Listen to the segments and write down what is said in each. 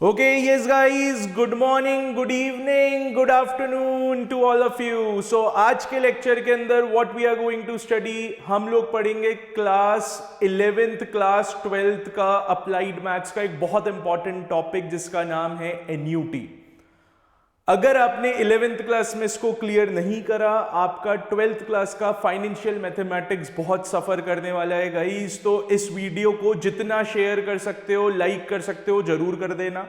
Okay, yes guys, good morning, good evening, good afternoon to all of you. So आज के lecture के अंदर what we are going to study, हम लोग पढ़ेंगे क्लास 11th क्लास 12th का applied maths का एक बहुत इंपॉर्टेंट टॉपिक जिसका नाम है एन्यूटी। अगर आपने 11th क्लास में इसको क्लियर नहीं करा, आपका 12th क्लास का फाइनेंशियल मैथमेटिक्स बहुत सफर करने वाला है गाइस। तो इस वीडियो को जितना शेयर कर सकते हो, लाइक कर सकते हो, जरूर कर देना।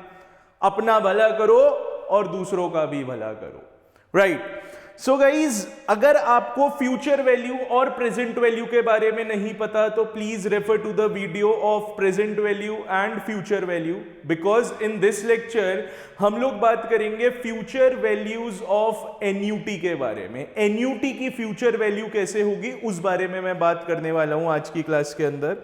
अपना भला करो और दूसरों का भी भला करो, राइट। सो गाइज, अगर आपको फ्यूचर वैल्यू और प्रेजेंट वैल्यू के बारे में नहीं पता तो please refer to the video of present value and future value, because in this lecture हम लोग बात करेंगे फ्यूचर वैल्यूज ऑफ एन्यूटी के बारे में। एन्यूटी की फ्यूचर वैल्यू कैसे होगी उस बारे में मैं बात करने वाला हूं आज की क्लास के अंदर,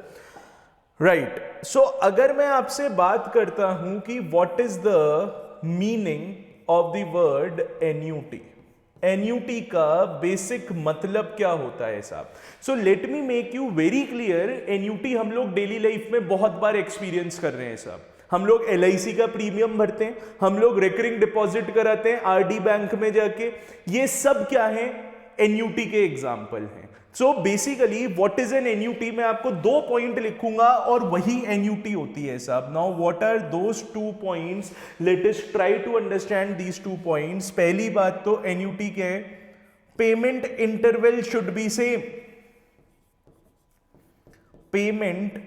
राइट। सो अगर मैं आपसे बात करता हूं कि what is the meaning of the word annuity, annuity का बेसिक मतलब क्या होता है साहब। So let me make you very clear. Annuity हम लोग डेली लाइफ में बहुत बार एक्सपीरियंस कर रहे हैं साहब। हम लोग LIC का प्रीमियम भरते हैं, हम लोग रिकरिंग डिपॉजिट कराते हैं RD बैंक में जाके। ये सब क्या है? एन्यूटी के एग्जाम्पल हैं। So basically what is an annuity, मैं आपको 2 पॉइंट लिखूंगा और वही एन्यूटी होती है साहब। Now what are those 2 points, let us try to understand these 2 points. पहली बात तो एन्यूटी क्या है? Payment interval should be same. Payment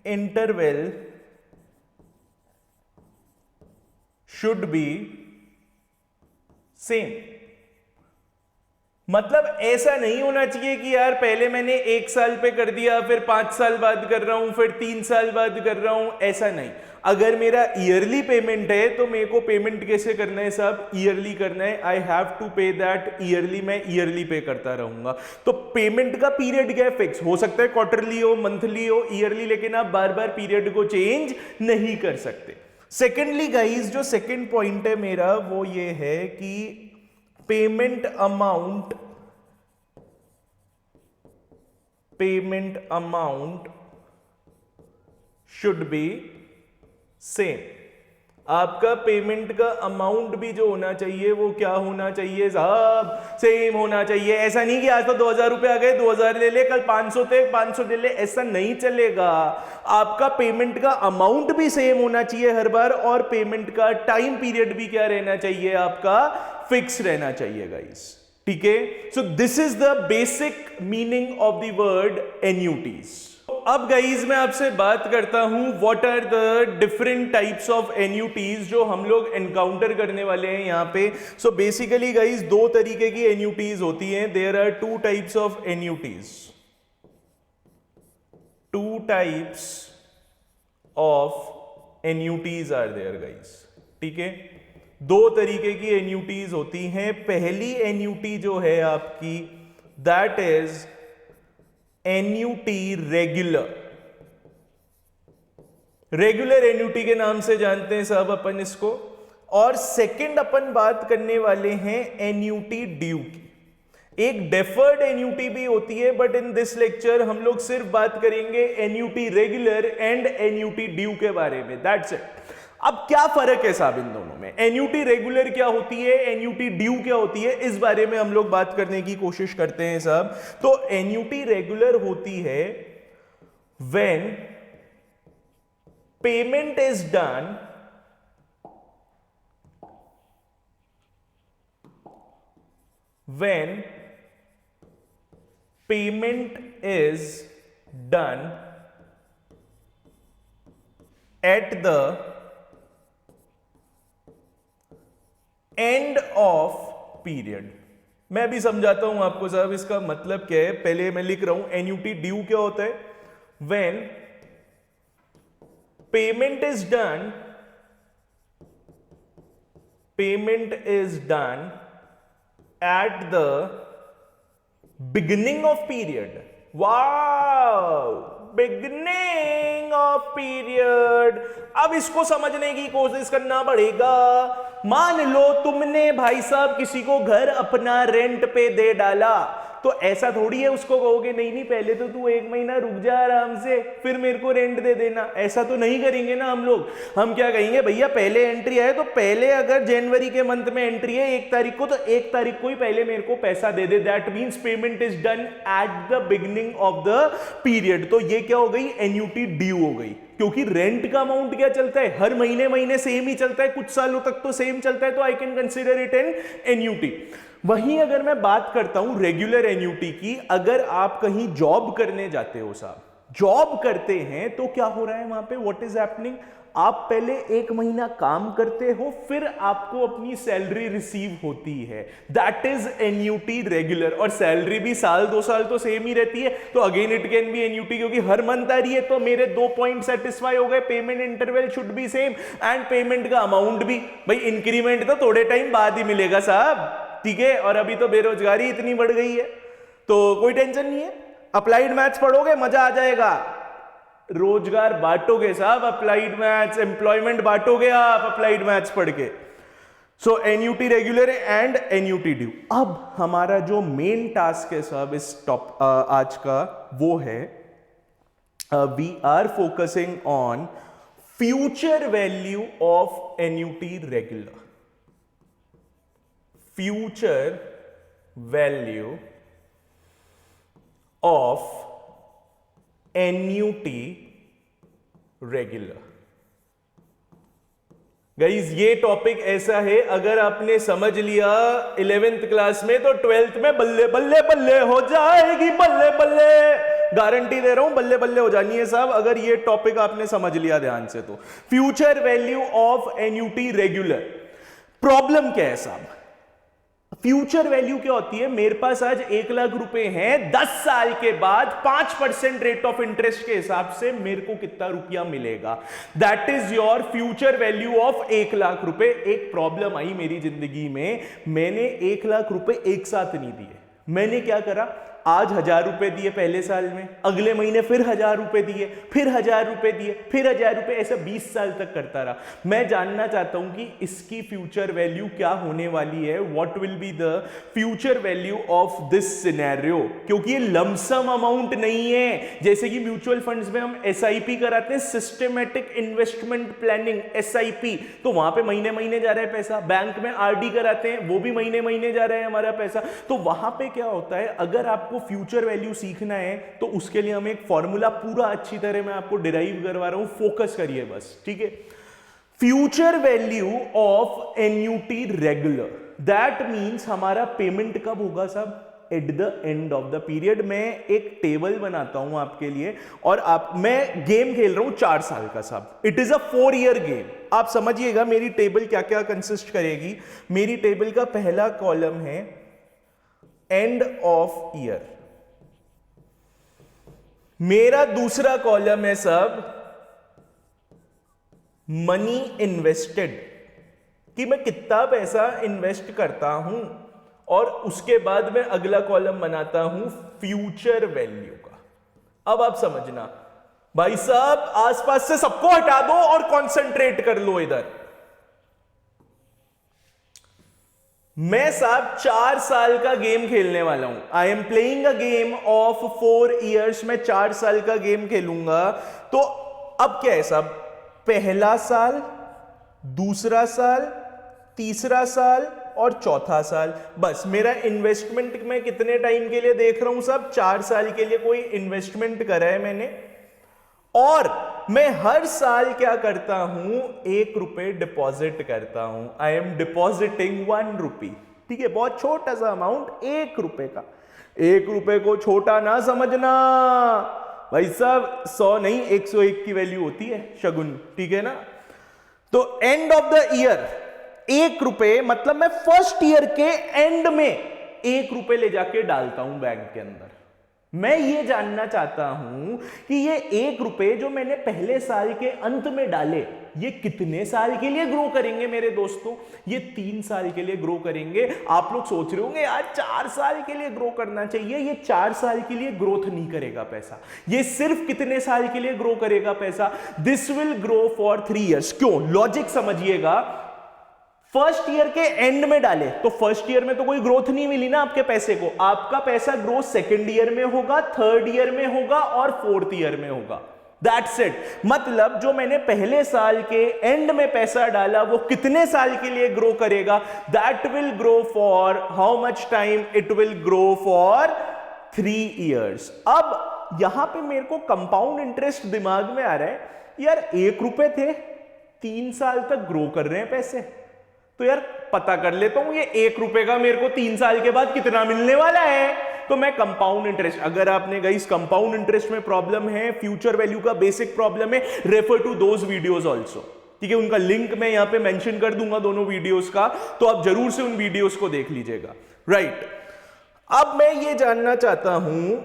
interval should be same. मतलब ऐसा नहीं होना चाहिए कि यार पहले मैंने 1 साल पे कर दिया, फिर 5 साल बाद कर रहा हूं, फिर 3 साल बाद कर रहा हूं, ऐसा नहीं। अगर मेरा ईयरली पेमेंट है तो मेरे को पेमेंट कैसे करना है साहब? ईयरली करना है। आई हैव टू पे दैट ईयरली, मैं ईयरली पे करता रहूंगा। तो पेमेंट का पीरियड क्या है? फिक्स हो सकता है, क्वार्टरली हो, मंथली हो, ईयरली, लेकिन आप बार बार पीरियड को चेंज नहीं कर सकते। सेकेंडली गाइज, जो सेकेंड पॉइंट है मेरा वो ये है कि payment amount should be same. आपका पेमेंट का अमाउंट भी जो होना चाहिए वो क्या होना चाहिए साहब? सेम होना चाहिए। ऐसा नहीं कि आज तो 2000 रुपए आ गए, 2000 ले ले, कल 500 थे 500 ले ले, ऐसा नहीं चलेगा। आपका पेमेंट का अमाउंट भी सेम होना चाहिए हर बार, और पेमेंट का टाइम पीरियड भी क्या रहना चाहिए? आपका फिक्स रहना चाहिए गाइस, ठीक है। So this is the basic meaning of the word annuities. अब गाइज मैं आपसे बात करता हूं what are the different types of annuities जो हम लोग एनकाउंटर करने वाले हैं यहां पे। सो बेसिकली गाइज 2 तरीके की एन्यूटीज होती हैं। There are 2 types of annuities. 2 types of annuities are there guys, ठीक है। 2 तरीके की एन्यूटीज होती हैं। पहली एन्यूटी जो है आपकी, that is annuity regular. Regular annuity के नाम से जानते हैं साहब अपन इसको। और सेकंड अपन बात करने वाले हैं एन्यूटी ड्यू की। एक डेफर्ड एन्यूटी भी होती है, बट इन दिस लेक्चर हम लोग सिर्फ बात करेंगे annuity regular and annuity due के बारे में, दैट्स इट। अब क्या फर्क है साहब इन दोनों में? एन्यूटी रेगुलर क्या होती है, एन्यूटी ड्यू क्या होती है, इस बारे में हम लोग बात करने की कोशिश करते हैं साहब। तो एन्यूटी रेगुलर होती है when payment is done at the end of period. मैं भी समझाता हूं आपको साहब इसका मतलब क्या है। पहले मैं लिख रहा हूं एन्यूटी ड्यू क्या होता है? When payment is done at the beginning of period. Wow, beginning of period. अब इसको समझने की कोशिश करना पड़ेगा। मान लो तुमने भाई साहब किसी को घर अपना रेंट पे दे डाला, तो ऐसा थोड़ी है उसको कहोगे नहीं नहीं पहले तो तू 1 महीना रुक जा आराम से, फिर मेरे को रेंट दे देना, ऐसा तो नहीं करेंगे ना हम लोग। हम क्या कहेंगे, भैया पहले एंट्री है तो पहले अगर जनवरी के मंथ में एंट्री है 1 तारीख को, तो 1 तारीख को ही पहले मेरे को पैसा दे दे। That means payment is done at the beginning of the period. तो ये क्या हो गई, एन्युटी ड्यू हो गई, क्योंकि रेंट का अमाउंट क्या चलता है, हर महीने महीने सेम ही चलता है, कुछ सालों तक तो सेम चलता है, तो I can consider it an annuity. वहीं अगर मैं बात करता हूं रेगुलर एन्युटी की, अगर आप कहीं जॉब करने जाते हो साहब, जॉब करते हैं तो क्या हो रहा है वहां पे, व्हाट इज हैपनिंग, आप पहले 1 महीना काम करते हो, फिर आपको अपनी सैलरी रिसीव होती है, दैट इज एन्युटी रेगुलर। और सैलरी भी साल 2 साल तो सेम ही रहती है, तो again it can be annuity, क्योंकि हर मंथ आ रही है। तो मेरे 2 पॉइंट सेटिस्फाई हो गए, payment interval should be same and payment का अमाउंट भी। भाई इंक्रीमेंट तो थोड़े टाइम बाद ही मिलेगा साहब, ठीक है, और अभी तो बेरोजगारी इतनी बढ़ गई है, तो कोई टेंशन नहीं है। अप्लाइड मैथ्स पढ़ोगे मजा आ जाएगा, रोजगार बांटोगे साहब, अप्लाइड मैथ्स, एम्प्लॉयमेंट बांटोगे आप अप्लाइड मैथ्स पढ़ के। So annuity regular and annuity due. अब हमारा जो मेन टास्क है साहब इस आज का, वो है we are focusing on future value of annuity regular. Future value of annuity regular. Guys ये टॉपिक ऐसा है, अगर आपने समझ लिया 11th क्लास में, तो 12th में बल्ले बल्ले बल्ले हो जाएगी, बल्ले बल्ले, गारंटी दे रहा हूं बल्ले बल्ले हो जानी है साहब, अगर ये टॉपिक आपने समझ लिया ध्यान से। तो future value of annuity regular, problem क्या है साहब, फ्यूचर वैल्यू क्या होती है, मेरे पास आज 1 लाख रुपए हैं, 10 साल के बाद 5% रेट ऑफ इंटरेस्ट के हिसाब से मेरे को कितना रुपया मिलेगा, that is your future value of 1 lakh रुपए। एक प्रॉब्लम आई मेरी जिंदगी में, मैंने 1 लाख रुपए एक साथ नहीं दिए, मैंने क्या करा, आज 1000 रुपए दिए पहले साल में, अगले महीने फिर 1000 रुपए दिए, फिर 1000 रुपए दिए, फिर 1000 रुपए, ऐसा 20 साल तक करता रहा। मैं जानना चाहता हूं कि इसकी फ्यूचर वैल्यू क्या होने वाली है, what will be the future value of this scenario, क्योंकि ये लमसम अमाउंट नहीं है। जैसे कि म्यूचुअल फंड्स में हम SIP कराते हैं, सिस्टमेटिक इन्वेस्टमेंट प्लानिंग, SIP, तो वहां पे महीने महीने जा रहा है पैसा। बैंक में RD कराते हैं, वो भी महीने महीने जा रहा है हमारा पैसा। तो वहां पे क्या होता है, अगर आपको फ्यूचर वैल्यू सीखना है तो उसके लिए हम एक फॉर्मूला पूरा अच्छी तरह मैं आपको डिराइव करवा रहा हूं, फोकस करिए बस, ठीक है। Future value of annuity regular, that means हमारा पेमेंट कब होगा साहब, at the end of the period. मैं एक टेबल बनाता हूं आपके लिए, और मैं गेम खेल रहा हूं 4 साल का साहब, it is a 4 year game. आप समझिएगा मेरी टेबल क्या क्या कंसिस्ट करेगी। मेरी टेबल का पहला कॉलम है एंड ऑफ ईयर, मेरा दूसरा कॉलम है सब मनी इन्वेस्टेड, कि मैं कितना पैसा इन्वेस्ट करता हूं, और उसके बाद मैं अगला कॉलम बनाता हूं फ्यूचर वैल्यू का। अब आप समझना भाई साहब, आसपास से सबको हटा दो और कंसंट्रेट कर लो इधर। मैं साहब 4 साल का गेम खेलने वाला हूं, I am playing a game of 4 years, मैं 4 साल का गेम खेलूंगा। तो अब क्या है साहब, पहला साल, दूसरा साल, तीसरा साल और चौथा साल, बस मेरा इन्वेस्टमेंट मैं कितने टाइम के लिए देख रहा हूं साहब, 4 साल के लिए कोई इन्वेस्टमेंट करा है मैंने, और मैं हर साल क्या करता हूं, 1 रुपए डिपॉजिट करता हूं। आई एम डिपॉजिटिंग 1 रुपी, ठीक है, बहुत छोटा सा अमाउंट, 1 रुपए का। 1 रुपए को छोटा ना समझना भाई साहब, 100 नहीं 101 की वैल्यू होती है शगुन, ठीक है ना। तो एंड ऑफ द ईयर 1 रुपए, मतलब मैं फर्स्ट ईयर के एंड में 1 रुपए ले जाके डालता हूं बैंक के अंदर। मैं ये जानना चाहता हूं कि ये 1 रुपए जो मैंने पहले साल के अंत में डाले, ये कितने साल के लिए ग्रो करेंगे मेरे दोस्तों, ये 3 साल के लिए ग्रो करेंगे। आप लोग सोच रहे होंगे यार 4 साल के लिए ग्रो करना चाहिए, ये 4 साल के लिए ग्रोथ नहीं करेगा पैसा, ये सिर्फ कितने साल के लिए ग्रो करेगा पैसा, this will grow for 3 years. क्यों, लॉजिक समझिएगा। फर्स्ट ईयर के एंड में डाले तो फर्स्ट ईयर में तो कोई ग्रोथ नहीं मिली ना आपके पैसे को, आपका पैसा ग्रोथ सेकेंड ईयर में होगा, थर्ड ईयर में होगा और फोर्थ ईयर में होगा। That's it. मतलब जो मैंने पहले साल के एंड में पैसा डाला वो कितने साल के लिए ग्रो करेगा, that will grow for how much time, it will grow for 3 years। अब यहां पे मेरे को कंपाउंड इंटरेस्ट दिमाग में आ रहा है, यार 1 रुपए थे 3 साल तक ग्रो कर रहे हैं पैसे, तो यार पता कर लेता हूं ये 1 रुपए का मेरे को 3 साल के बाद कितना मिलने वाला है। तो मैं कंपाउंड इंटरेस्ट, अगर आपने गाइस कंपाउंड इंटरेस्ट में प्रॉब्लम है, फ्यूचर वैल्यू का बेसिक प्रॉब्लम है, refer to those videos also, ठीक है। उनका लिंक मैं यहां पे मेंशन कर दूंगा दोनों वीडियोस का, तो आप जरूर से उन वीडियोस को देख लीजिएगा, राइट। अब मैं ये जानना चाहता हूं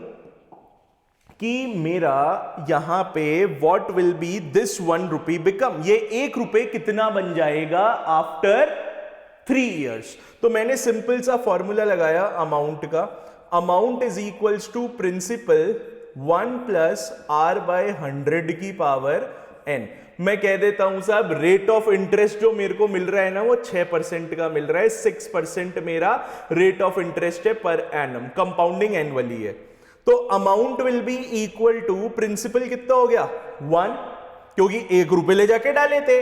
कि मेरा यहां पे what will be this 1 rupee become, ये 1 रुपए कितना बन जाएगा आफ्टर 3 years। तो मैंने सिंपल सा फॉर्मूला लगाया अमाउंट का, amount is equals to principal 1 plus r by 100 की पावर n। मैं कह देता हूं साहब रेट ऑफ इंटरेस्ट जो मेरे को मिल रहा है ना वो 6% का मिल रहा है, 6% मेरा रेट ऑफ इंटरेस्ट है पर एनम, कंपाउंडिंग एनुअली है। तो amount will be equal to principal कितना हो गया 1, क्योंकि 1 रुपए ले जाके डाले थे,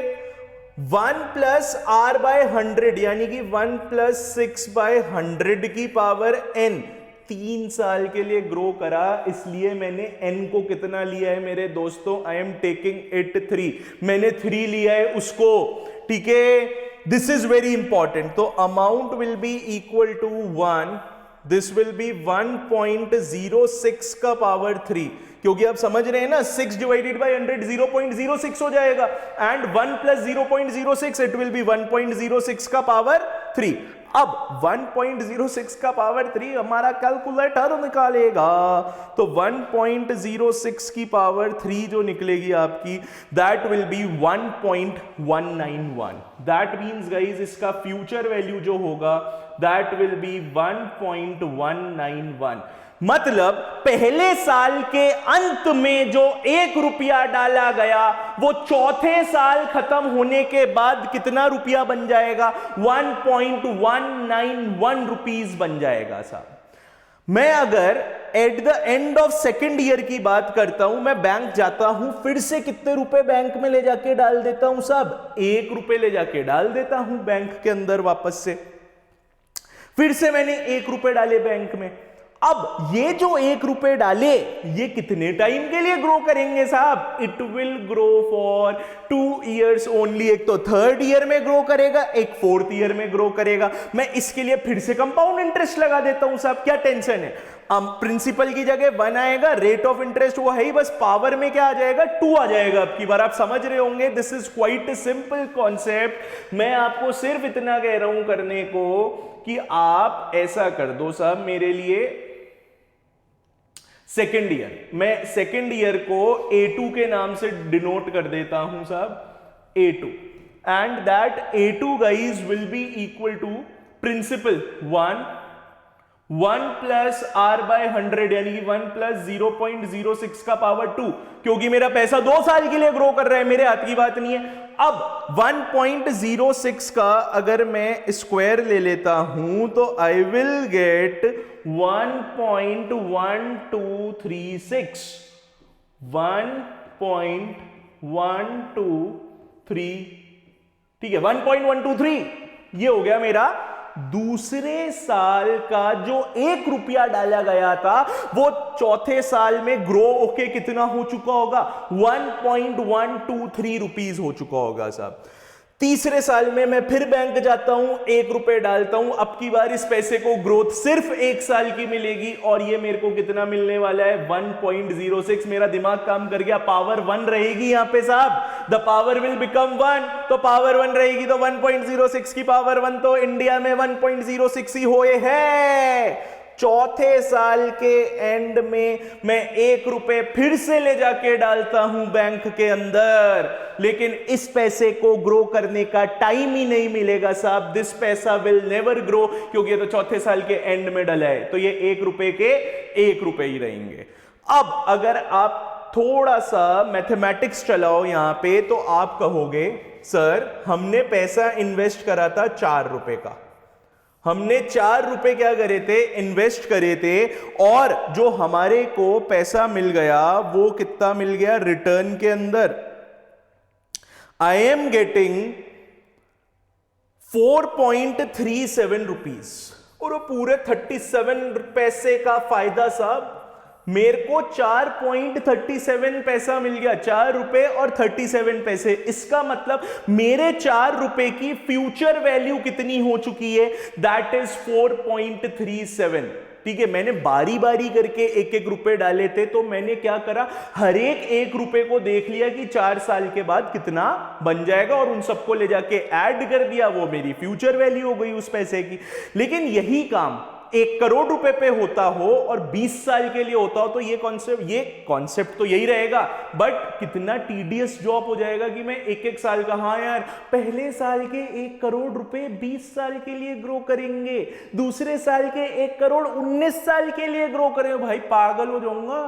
1 प्लस r बाय 100 यानी कि 1 प्लस 6 बाय 100 की पावर n। 3 साल के लिए ग्रो करा, इसलिए मैंने n को कितना लिया है मेरे दोस्तों, आई एम टेकिंग इट 3, मैंने 3 लिया है उसको, ठीक है। This is very important. तो amount will be equal to 1, this will be 1.06 का पावर 3, क्योंकि आप समझ रहे हैं ना 6 डिवाइडेड बाय 100 0.06 हो जाएगा, and 1 plus 0.06 it will be 1.06 का पावर 3। अब 1.06 का पावर 3 हमारा कैलकुलेटर निकालेगा, तो 1.06 की पावर 3 जो निकलेगी आपकी, that will B 1.191। That means guys इसका फ्यूचर वैल्यू जो होगा दैट विल बी 1.191। मतलब पहले साल के अंत में जो 1 रुपया डाला गया वो चौथे साल खत्म होने के बाद कितना रुपया बन जाएगा, 1.191 रुपीस बन जाएगा साहब। मैं अगर at the end of second year की बात करता हूं, मैं बैंक जाता हूं, फिर से कितने रुपए बैंक में ले जाके डाल देता हूं साहब, 1 रुपए ले जाके डाल देता हूं बैंक के अंदर वापस से, फिर से मैंने 1 रुपए डाले बैंक में। अब ये जो 1 रुपए डाले ये कितने टाइम के लिए ग्रो करेंगे साहब, it will grow for 2 years only. एक तो थर्ड ईयर में ग्रो करेगा, एक फोर्थ ईयर में ग्रो करेगा। मैं इसके लिए फिर से कंपाउंड इंटरेस्ट लगा देता हूं साहब, क्या टेंशन है। प्रिंसिपल की जगह 1 आएगा, रेट ऑफ इंटरेस्ट वो है ही, बस पावर में क्या आ जाएगा 2 आ जाएगा। अब की बार आप समझ रहे होंगे, this is quite a simple concept. मैं आपको सिर्फ इतना कह रहा हूं करने को कि आप ऐसा कर दो साहब मेरे लिए, सेकेंड ईयर, मैं सेकेंड ईयर को A2 के नाम से डिनोट कर देता हूं साहब, A2, and that A2 guys will be equal to principal 1 plus r by 100 यानी कि 1 प्लस 0.06 का पावर 2, क्योंकि मेरा पैसा 2 साल के लिए ग्रो कर रहा है, मेरे हाथ की बात नहीं है। अब 1.06 का अगर मैं स्क्वायर ले लेता हूं तो आई विल गेट 1.1236, 1.123, ठीक है 1.123, ये हो गया मेरा दूसरे साल का जो 1 रुपया डाला गया था वो चौथे साल में ग्रो होके कितना हो चुका होगा, 1.123 रुपीस हो चुका होगा साहब। तीसरे साल में मैं फिर बैंक जाता हूं, 1 रुपए डालता हूं, अब की बार इस पैसे को ग्रोथ सिर्फ 1 साल की मिलेगी और ये मेरे को कितना मिलने वाला है 1.06। मेरा दिमाग काम कर गया, पावर 1 रहेगी यहां पे साहब, द पावर विल बिकम 1, तो पावर 1 रहेगी तो 1.06 की पावर 1 तो इंडिया में 1.06 ही होए है। चौथे साल के एंड में मैं 1 रुपए फिर से ले जाके डालता हूं बैंक के अंदर, लेकिन इस पैसे को ग्रो करने का टाइम ही नहीं मिलेगा साहब। दिस पैसा विल नेवर ग्रो, क्योंकि ये तो चौथे साल के एंड में डला है, तो ये 1 रुपए के 1 रुपए ही रहेंगे। अब अगर आप थोड़ा सा मैथमेटिक्स चलाओ यहां पे तो आप कहोगे सर हमने पैसा इन्वेस्ट करा था 4 रुपए का, हमने 4 रुपए क्या करे थे, इन्वेस्ट करे थे, और जो हमारे को पैसा मिल गया वो कितना मिल गया रिटर्न के अंदर, आई एम गेटिंग 4.37 रुपीज, और वो पूरे 37 पैसे का फायदा साहब मेरे को 4.37 पैसा मिल गया, 4 रुपए और 37 पैसे। इसका मतलब मेरे 4 रुपए की फ्यूचर वैल्यू कितनी हो चुकी है, दैट इज 4.37। ठीक है, मैंने बारी बारी करके एक एक रुपए डाले थे, तो मैंने क्या करा, हर एक रुपए को देख लिया कि 4 साल के बाद कितना बन जाएगा, और उन सबको ले जाके ऐड कर दिया, वो मेरी फ्यूचर वैल्यू हो गई उस पैसे की। लेकिन यही काम 1 करोड़ रुपए पे होता हो और 20 साल के लिए होता हो, तो ये कॉन्सेप्ट तो यही रहेगा, बट कितना टीडियस जॉब हो जाएगा कि मैं एक एक साल का, हाँ यार पहले साल के 1 करोड़ रुपए 20 साल के लिए ग्रो करेंगे, दूसरे साल के 1 करोड़ 19 साल के लिए ग्रो करेंगे। भाई पागल हो जाऊंगा,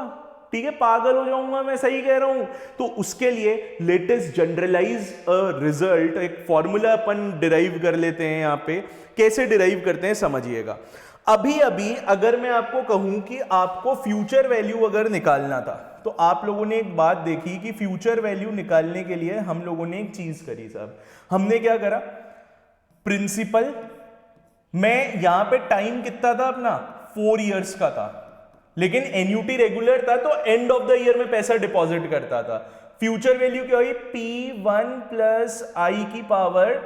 ठीक है, पागल हो जाऊंगा, मैं सही कह रहा हूं। तो उसके लिए लेटेस्ट जनरलाइज रिजल्ट, एक फॉर्मूला अपन डिराइव कर लेते हैं। यहां पे कैसे डिराइव करते हैं समझिएगा। अभी अगर मैं आपको कहूं कि आपको फ्यूचर वैल्यू अगर निकालना था, तो आप लोगों ने एक बात देखी कि फ्यूचर वैल्यू निकालने के लिए हम लोगों ने एक चीज करी साहब। हमने क्या करा, प्रिंसिपल में यहां पे टाइम कितना था अपना 4 इयर्स का था, लेकिन एन्युटी रेगुलर था, तो एंड ऑफ द ईयर में पैसा डिपॉजिट करता था। फ्यूचर वैल्यू क्या हुई, P1 प्लस आई की पावर,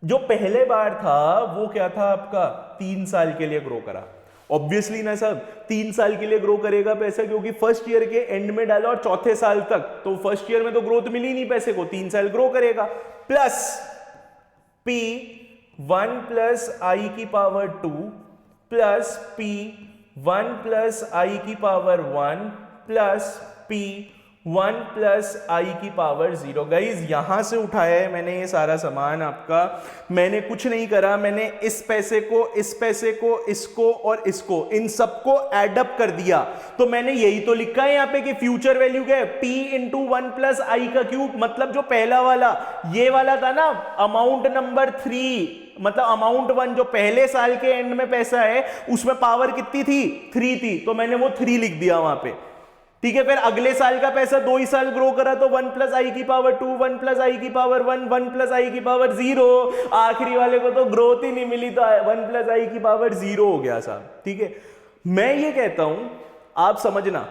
जो पहले बार था वो क्या था आपका 3 साल के लिए ग्रो करा। ऑब्वियसली ना साहब 3 साल के लिए ग्रो करेगा पैसा, क्योंकि फर्स्ट ईयर के एंड में डाला और चौथे साल तक, तो फर्स्ट ईयर में तो ग्रोथ मिली नहीं पैसे को, 3 साल ग्रो करेगा। प्लस P1 प्लस आई की power 2 plus P1 plus i की power 1 plus P1 plus i की पावर 0। गाइज यहां से उठाया है मैंने ये सारा सामान आपका, मैंने कुछ नहीं करा, मैंने इस पैसे को, इस पैसे को, इसको और इसको, इन सबको एडअप कर दिया। तो मैंने यही तो लिखा है यहां पे कि फ्यूचर वैल्यू क्या है, P इंटू 1 प्लस आई का क्यूब। मतलब जो पहला वाला ये वाला था ना, अमाउंट नंबर 3, मतलब अमाउंट 1 जो पहले साल के एंड में पैसा है, उसमें पावर कितनी थी, 3 थी, तो मैंने वो 3 लिख दिया वहां पे। ठीक है, फिर अगले साल का पैसा 2 ही साल ग्रो करा, तो 1 प्लस आई की पावर 2, 1 प्लस आई की पावर 1, 1 प्लस आई की पावर 0। आखिरी वाले को तो ग्रोथ ही नहीं मिली, तो 1 प्लस आई की पावर 0 हो गया साहब। ठीक है, मैं ये कहता हूं आप समझना,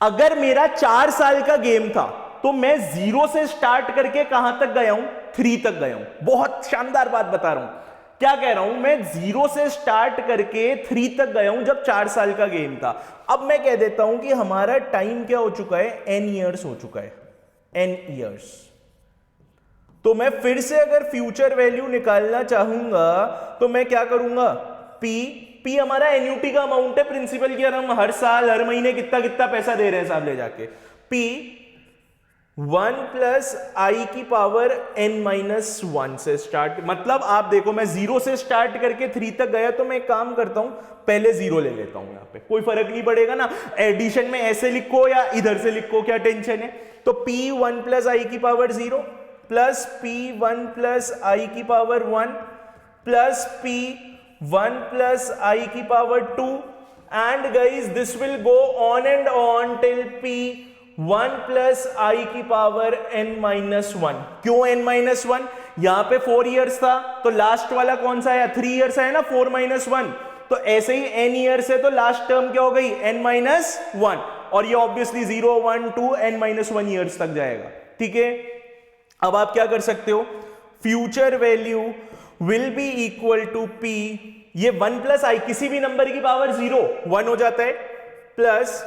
अगर मेरा 4 साल का गेम था तो मैं 0 से स्टार्ट करके कहां तक गया हूं, 3 तक गया हूं। बहुत शानदार बात बता रहा हूं, क्या कह रहा हूं, मैं 0 से स्टार्ट करके 3 तक गया हूं जब 4 साल का गेम था। अब मैं कह देता हूं कि हमारा टाइम क्या हो चुका है, n ईयर्स हो चुका है, n ईयर्स। तो मैं फिर से अगर फ्यूचर वैल्यू निकालना चाहूंगा तो मैं क्या करूंगा, P हमारा एन्युटी का अमाउंट है, प्रिंसिपल की, हम हर साल हर महीने कितना कितना पैसा दे रहे हैं साहब ले जाके। P 1 प्लस आई की पावर n माइनस 1 से स्टार्ट, मतलब आप देखो मैं 0 से स्टार्ट करके 3 तक गया, तो मैं एक काम करता हूं, पहले 0 ले लेता हूं, यहां पे कोई फर्क नहीं पड़ेगा ना, एडिशन में ऐसे लिखो या इधर से लिखो, क्या टेंशन है। तो P1 प्लस आई की power 0 plus P1 plus i की power 1 plus P1 plus i की power 2, and guys this will go on and on till P1 plus i की पावर n माइनस 1। क्यों n माइनस 1, यहां पे 4 years था, तो last वाला कौन सा है, 3 इयर्स है ना, 4 माइनस 1, तो ऐसे ही n इयर्स है, तो लास्ट टर्म क्या हो गई, n माइनस 1, और ये ऑब्वियसली 0 1 2 n माइनस 1 इयर्स तक जाएगा। ठीक है, अब आप क्या कर सकते हो, future value will be equal to P, ये 1 प्लस आई, किसी भी नंबर की पावर 0 1 हो जाता है, plus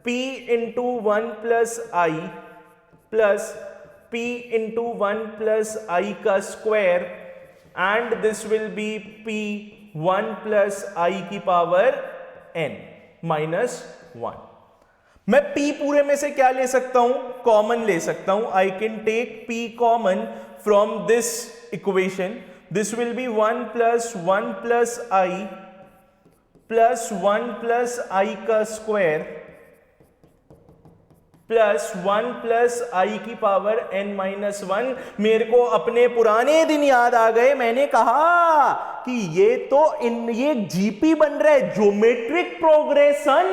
P into 1 plus i plus P into 1 plus i का square, and this will be P1 plus i की पावर n माइनस 1। मैं P पूरे में से क्या ले सकता हूं, कॉमन ले सकता हूं, I can take P common from this equation, this will be 1 plus i plus 1 plus i का स्क्वायर प्लस 1 प्लस आई की पावर n माइनस 1। मेरे को अपने पुराने दिन याद आ गए, मैंने कहा कि ये जीपी बन रहा है, ज्योमेट्रिक प्रोग्रेशन।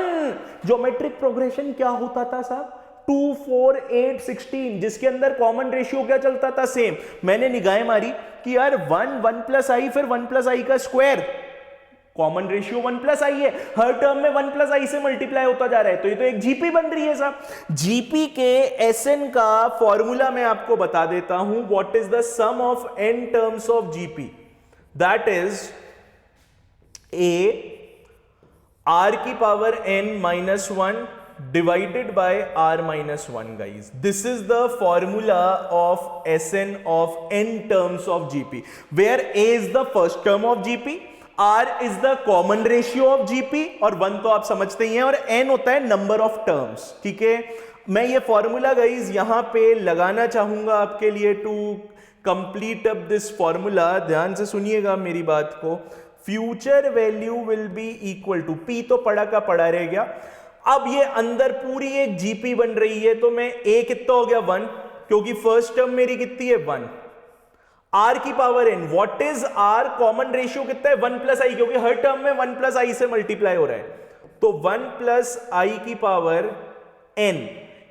ज्योमेट्रिक प्रोग्रेशन क्या होता था साहब? 2 4 8 16, जिसके अंदर कॉमन रेशियो क्या चलता था? सेम। मैंने निगाहें मारी कि यार 1 प्लस आई, फिर 1 प्लस आई का स्क्वायर, कॉमन रेशियो 1 प्लस आई है, हर टर्म में 1 प्लस आई से मल्टीप्लाई होता जा रहा है, तो ये तो एक जीपी बन रही है साहब। जीपी के एसएन का फॉर्मूला मैं आपको बता देता हूं। What is the sum of n terms of GP? That is a r की power n minus 1 divided by r minus 1 guys. This is the formula of Sn of n terms of GP, where a is the first term of GP, r is the common ratio of GP, और 1 तो आप समझते ही हैं, और n होता है number of terms। ठीक है, मैं ये फॉर्मूला गाइज यहां पे लगाना चाहूंगा आपके लिए to complete up this formula. ध्यान से सुनिएगा मेरी बात को। Future value will be equal to, p तो पड़ा का पड़ा रह गया, अब ये अंदर पूरी एक जीपी बन रही है, तो मैं a कितना हो गया 1, क्योंकि फर्स्ट टर्म मेरी कितनी है 1, r की power n। What is r? Common ratio कितना है 1 प्लस आई, क्योंकि हर टर्म में 1 प्लस आई से मल्टीप्लाई हो रहा है, तो 1 प्लस आई की पावर n।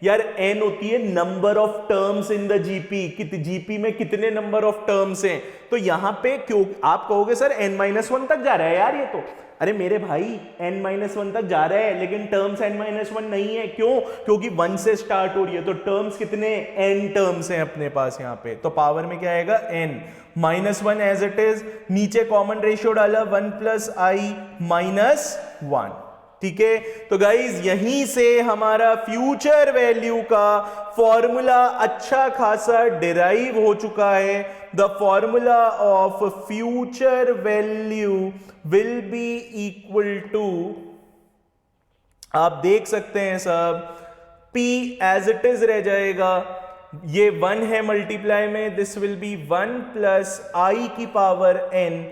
यार n होती है number of terms in the GP, GP में कितने नंबर ऑफ टर्म्स हैं। तो यहां पे क्यों आप कहोगे सर n-1 तक जा रहा है यार ये तो, अरे मेरे भाई n-1 तक जा रहा है, लेकिन टर्म्स n-1 नहीं है। क्यों? क्योंकि 1 से स्टार्ट हो रही है, तो टर्म्स कितने n टर्म्स हैं अपने पास यहाँ पे, तो पावर में क्या आएगा n -1 एज इट इज। नीचे कॉमन रेशियो डाला 1 प्लस आई माइनस 1। ठीक है, तो गाइज यहीं से हमारा फ्यूचर वैल्यू का फॉर्मूला अच्छा खासा डिराइव हो चुका है। The formula of future value will be equal to, आप देख सकते हैं सब, P एज इट इज रह जाएगा, ये 1 है मल्टीप्लाई में, this will be 1 plus i की power n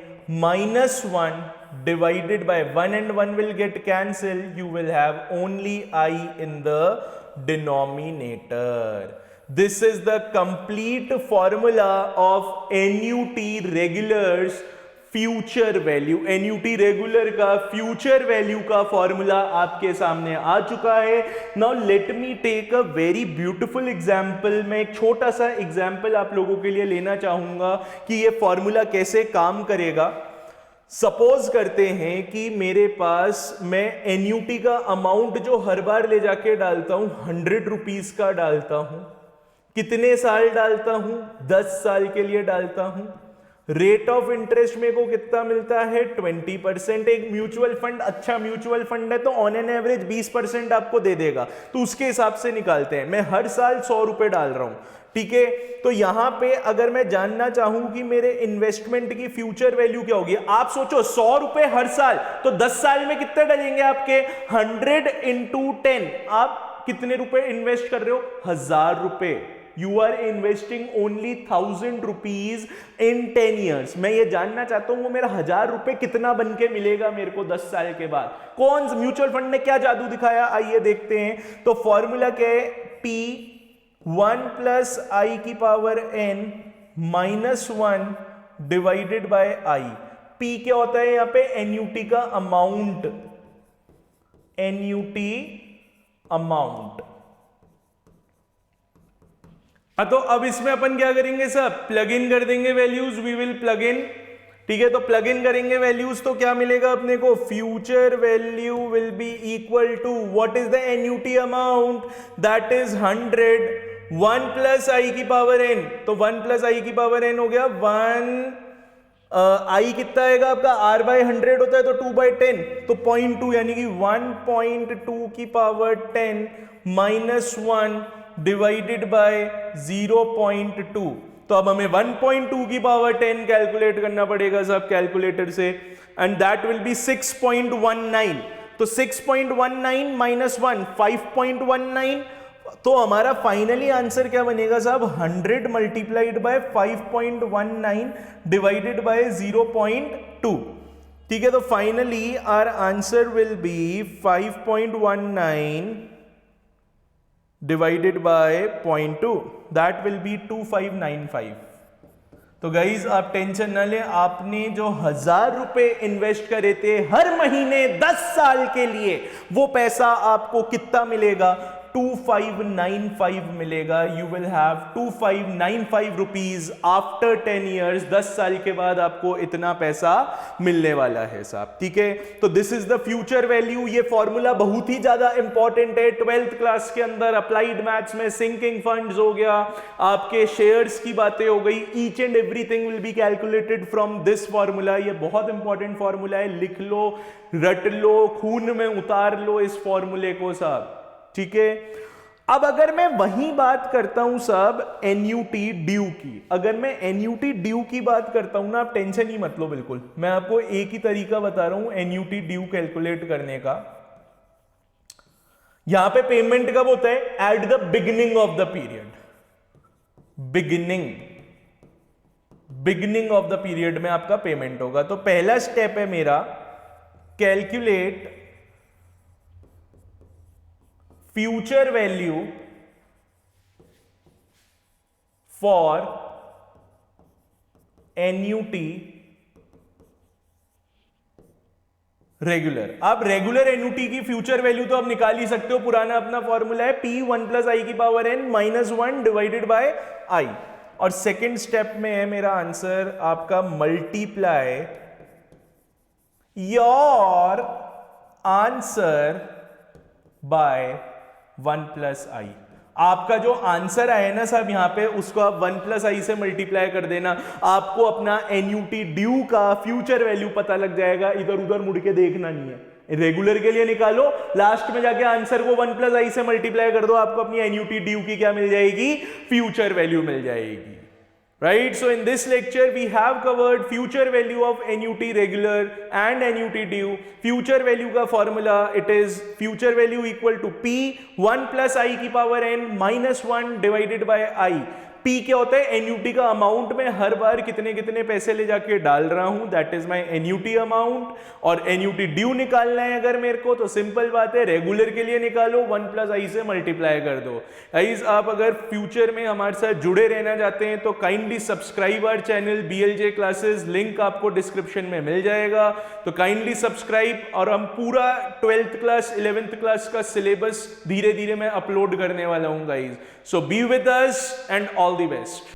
minus 1 divided by 1 and 1 will get cancelled, you will have only I in the denominator. This is the complete formula of NUT regulars future value। NUT regular का future value का formula आपके सामने आ चुका है। Now let me take a very beautiful example। मैं एक छोटा सा example आप लोगों के लिए लेना चाहूंगा कि ये formula कैसे काम करेगा। सपोज करते हैं कि मेरे पास मैं एन्यूटी का अमाउंट जो हर बार ले जाके डालता हूं 100 रुपीज का डालता हूं। कितने साल डालता हूं? 10 साल के लिए डालता हूं। रेट ऑफ इंटरेस्ट मेरे को कितना मिलता है? 20%। एक म्यूचुअल फंड, अच्छा म्यूचुअल फंड है तो ऑन एन एवरेज 20% आपको दे देगा, तो उसके हिसाब से निकालते हैं। मैं हर साल 100 रुपए डाल रहा हूं, ठीक है। तो यहां पे अगर मैं जानना चाहूं कि मेरे इन्वेस्टमेंट की फ्यूचर वैल्यू क्या होगी, आप सोचो 100 रुपए हर साल, तो 10 साल में कितने डलेंगे आपके? 100 इंटू 10, आप कितने रुपए इन्वेस्ट कर रहे हो? 1000 रुपए। You are investing only 1000 rupees in 10 years. मैं ये जानना चाहता हूं वो मेरा 1000 रुपए कितना बन के मिलेगा मेरे को 10 साल के बाद। कौन म्यूचुअल फंड ने क्या जादू दिखाया, आइए देखते हैं। तो फॉर्मूला क्या है? P 1 प्लस आई की power n minus 1 divided by I. P क्या होता है यहां पे? एन्यूटी का अमाउंट, एन्यूटी अमाउंट। तो अब इसमें अपन क्या करेंगे सब? प्लग इन कर देंगे values. We will plug in, ठीक है। तो प्लग इन करेंगे वैल्यूज तो क्या मिलेगा अपने को? Future value will be equal to what is the annuity amount? That is 100। 1 plus i की पावर n, तो 1 प्लस आई की पावर n हो गया 1। आई कितना आएगा आपका? r बाय 100 होता है तो 2 बाय 10, तो 0.2 यानी कि 1.2 की पावर 10 माइनस 1 डिवाइडेड बाय 0.2। तो अब हमें 1.2 की पावर 10 कैलकुलेट करना पड़ेगा सब कैलकुलेटर से, एंड दैट विल बी 6.19। तो 6.19 माइनस 1 5.19। तो हमारा फाइनली आंसर क्या बनेगा साहब? 100 मल्टीप्लाइड बाय 5.19 डिवाइडेड बाय 0.2, ठीक है। तो finally our answer will be 5.19 divided by 0.2, that will be 2595। तो गाइज आप टेंशन ना लें, आपने जो 1000 रुपए इन्वेस्ट करे थे हर महीने 10 साल के लिए, वो पैसा आपको कितना मिलेगा? 2595 मिलेगा। You will have 2595 rupees after 10 years. 10 साल के बाद आपको इतना पैसा मिलने वाला है साहब, ठीक है। तो this is the future value. ये फॉर्मूला बहुत ही ज्यादा इंपॉर्टेंट है 12th क्लास के अंदर। अप्लाइड मैथ्स में सिंकिंग फंड्स हो गया, आपके शेयर्स की बातें हो गई, each and everything will be calculated from this formula. ये बहुत इंपॉर्टेंट फॉर्मूला है, लिख लो, रट लो, खून में उतार लो इस फॉर्मूले को साहब, ठीक है। अब अगर मैं वही बात करता हूं साहब एन्यूटी ड्यू की, अगर मैं एन्यूटी ड्यू की बात करता हूं ना, आप टेंशन ही मत लो बिल्कुल, मैं आपको एक ही तरीका बता रहा हूं एन्यूटी ड्यू कैलकुलेट करने का। यहां पे पेमेंट कब होता है? Eight the beginning of the period. Beginning of the period में आपका पेमेंट होगा। तो पहला स्टेप है मेरा, calculate future value for annuity regular. आप रेगुलर एन्यूटी की फ्यूचर वैल्यू तो आप निकाल ही सकते हो, पुराना अपना फॉर्मूला है P1 + i की power n -1 divided by i। और सेकेंड स्टेप में है मेरा आंसर आपका multiply your answer by 1 + i। आपका जो आंसर आया ना साहब यहां पे, उसको आप 1 + i से मल्टीप्लाई कर देना, आपको अपना एन्यूटी ड्यू का फ्यूचर वैल्यू पता लग जाएगा। इधर उधर मुड़ के देखना नहीं है, रेगुलर के लिए निकालो, लास्ट में जाके आंसर को 1 + i से मल्टीप्लाई कर दो, आपको अपनी एन्यूटी ड्यू की क्या मिल जाएगी? फ्यूचर वैल्यू मिल जाएगी। Right, so in this lecture we have covered future value of annuity regular and annuity due. Future value का formula, it is future value equal to P 1 + i की power n -1 divided by i। P क्या होता है? Annuity का amount में हर बार कितने कितने पैसे ले जाके डाल रहा हूं, that is my annuity amount. और एन्यूटी ड्यू निकालना है अगर मेरे को, तो सिंपल बात है, रेगुलर के लिए निकालो, 1 + i से मल्टीप्लाई कर दो। गाइस आप अगर फ्यूचर में हमारे साथ जुड़े रहना चाहते हैं तो kindly subscribe our channel BLJ classes, link आपको डिस्क्रिप्शन में मिल जाएगा, तो काइंडली सब्सक्राइब। और हम पूरा 12th क्लास 11th क्लास का सिलेबस धीरे धीरे मैं अपलोड करने वाला हूं guys, so be with us and all the best.